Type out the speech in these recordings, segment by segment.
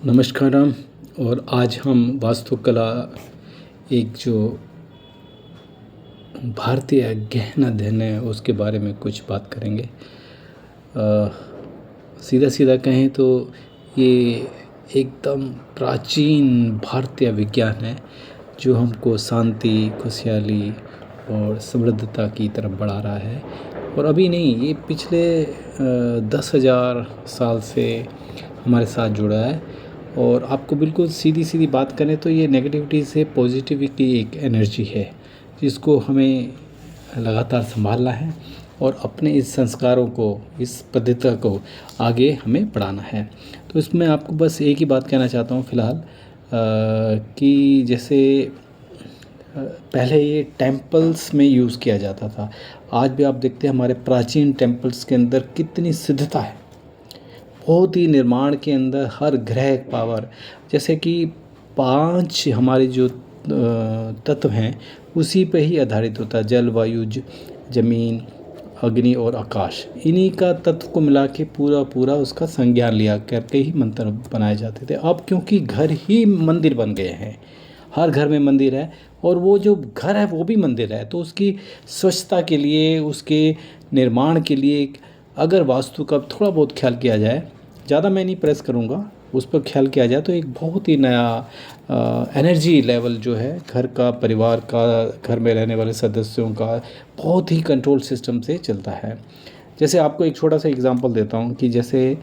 नमस्कारम। और आज हम वास्तुकला एक जो भारतीय गहन अध्ययन है उसके बारे में कुछ बात करेंगे। सीधा सीधा कहें तो ये एकदम प्राचीन भारतीय विज्ञान है जो हमको शांति, खुशहाली और समृद्धता की तरफ बढ़ा रहा है। और अभी नहीं, ये पिछले 10,000 साल से हमारे साथ जुड़ा है। और आपको बिल्कुल सीधी सीधी बात करें तो ये नेगेटिविटी से पॉजिटिविटी एक एनर्जी है जिसको हमें लगातार संभालना है और अपने इस संस्कारों को, इस पद्धति को आगे हमें बढ़ाना है। तो इसमें आपको बस एक ही बात कहना चाहता हूँ फ़िलहाल कि जैसे पहले ये टेम्पल्स में यूज़ किया जाता था। आज भी आप देखते हैं हमारे प्राचीन टेम्पल्स के अंदर कितनी सिद्धता है, बहुत ही निर्माण के अंदर हर ग्रह पावर, जैसे कि 5 हमारे जो तत्व हैं उसी पे ही आधारित होता है। जल, वायु, जमीन, अग्नि और आकाश, इन्हीं का तत्व को मिला के पूरा उसका संज्ञान लिया करके ही मंत्र बनाए जाते थे। अब क्योंकि घर ही मंदिर बन गए हैं, हर घर में मंदिर है और वो जो घर है वो भी मंदिर है, तो उसकी स्वच्छता के लिए, उसके निर्माण के लिए अगर वास्तु का थोड़ा बहुत ख्याल किया जाए, ज़्यादा मैं नहीं प्रेस करूँगा, उस पर ख्याल किया जाए तो एक बहुत ही नया एनर्जी लेवल जो है घर का, परिवार का, घर में रहने वाले सदस्यों का बहुत ही कंट्रोल सिस्टम से चलता है। जैसे आपको एक छोटा सा एग्जांपल देता हूँ कि जैसे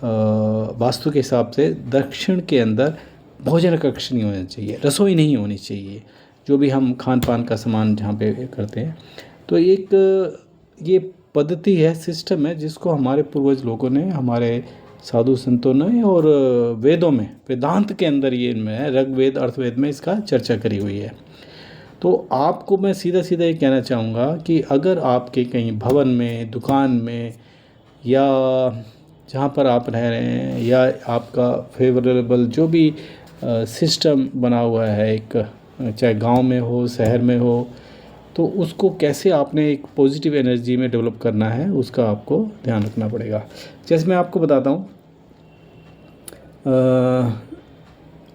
वास्तु के हिसाब से दक्षिण के अंदर भोजन कक्ष नहीं होना चाहिए, रसोई नहीं होनी चाहिए, जो भी हम खान पान का सामान जहाँ पे करते हैं। तो एक ये पद्धति है, सिस्टम है जिसको हमारे पूर्वज लोगों ने, हमारे साधु संतों ने और वेदों में, वेदांत के अंदर ये इनमें है, ऋग्वेद अर्थवेद में इसका चर्चा करी हुई है। तो आपको मैं सीधा सीधा ये कहना चाहूँगा कि अगर आपके कहीं भवन में, दुकान में या जहाँ पर आप रह रहे हैं या आपका फेवरेबल जो भी सिस्टम बना हुआ है, एक चाहे गांव में हो, शहर में हो, तो उसको कैसे आपने एक पॉजिटिव एनर्जी में डेवलप करना है उसका आपको ध्यान रखना पड़ेगा। जैसे मैं आपको बताता हूँ,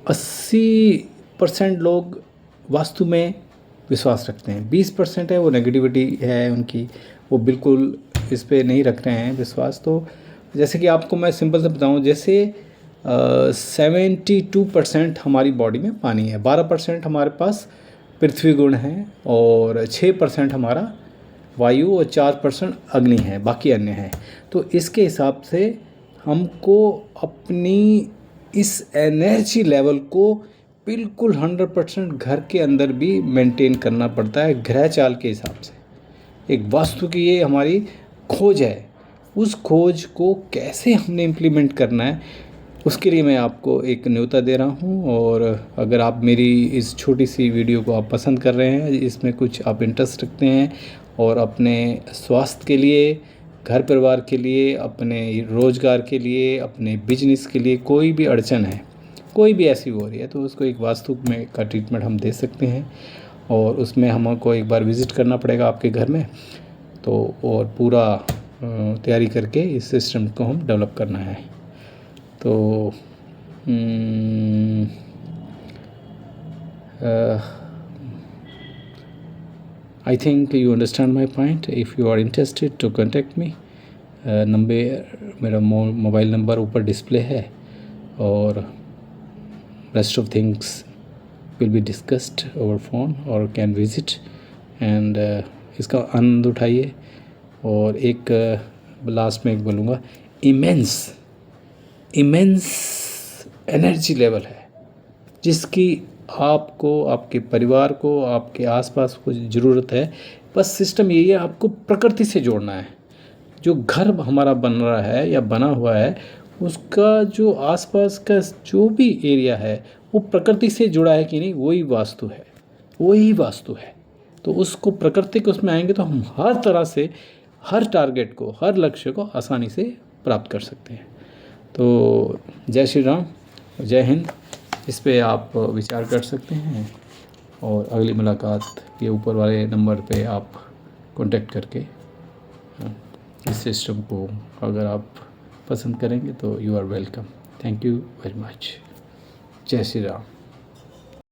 80% लोग वास्तु में विश्वास रखते हैं, 20% है वो नेगेटिविटी है उनकी, वो बिल्कुल इस पे नहीं रख रहे हैं विश्वास। तो जैसे कि आपको मैं सिंपल से बताऊँ, जैसे 72% हमारी बॉडी में पानी है, 12% हमारे पास पृथ्वी गुण है और 6% हमारा वायु और 4% अग्नि है, बाकी अन्य है। तो इसके हिसाब से हमको अपनी इस एनर्जी लेवल को बिल्कुल 100% घर के अंदर भी मेंटेन करना पड़ता है, ग्रह चाल के हिसाब से। एक वास्तु की ये हमारी खोज है, उस खोज को कैसे हमने इम्प्लीमेंट करना है उसके लिए मैं आपको एक न्योता दे रहा हूँ। और अगर आप मेरी इस छोटी सी वीडियो को आप पसंद कर रहे हैं, इसमें कुछ आप इंटरेस्ट रखते हैं और अपने स्वास्थ्य के लिए, घर परिवार के लिए, अपने रोज़गार के लिए, अपने बिजनेस के लिए कोई भी अड़चन है, कोई भी ऐसी हो रही है, तो उसको एक वास्तु में का ट्रीटमेंट हम दे सकते हैं। और उसमें हमको एक बार विज़िट करना पड़ेगा आपके घर में, तो और पूरा तैयारी करके इस सिस्टम को हम डेवलप करना है। तो I think you understand my point. If you are interested to contact me, number, मेरा मोबाइल नंबर ऊपर डिस्प्ले है और rest of things will be discussed over phone और कैन विजिट एंड इसका आनंद उठाइए। और एक लास्ट में एक बोलूँगा, इमेंस एनर्जी लेवल है जिसकी आपको, आपके परिवार को, आपके आसपास को ज़रूरत है। बस सिस्टम यही है, आपको प्रकृति से जोड़ना है। जो घर हमारा बन रहा है या बना हुआ है, उसका जो आसपास का जो भी एरिया है वो प्रकृति से जुड़ा है कि नहीं, वही वास्तु है, वही वास्तु है। तो उसको, प्रकृति के उसमें आएंगे तो हम हर तरह से हर टारगेट को, हर लक्ष्य को आसानी से प्राप्त कर सकते हैं। तो जय श्री राम, जय हिंद। इस पे आप विचार कर सकते हैं और अगली मुलाकात ये ऊपर वाले नंबर पे आप कांटेक्ट करके इस सिस्टम को अगर आप पसंद करेंगे तो you are welcome. Thank you very much. जय श्री राम।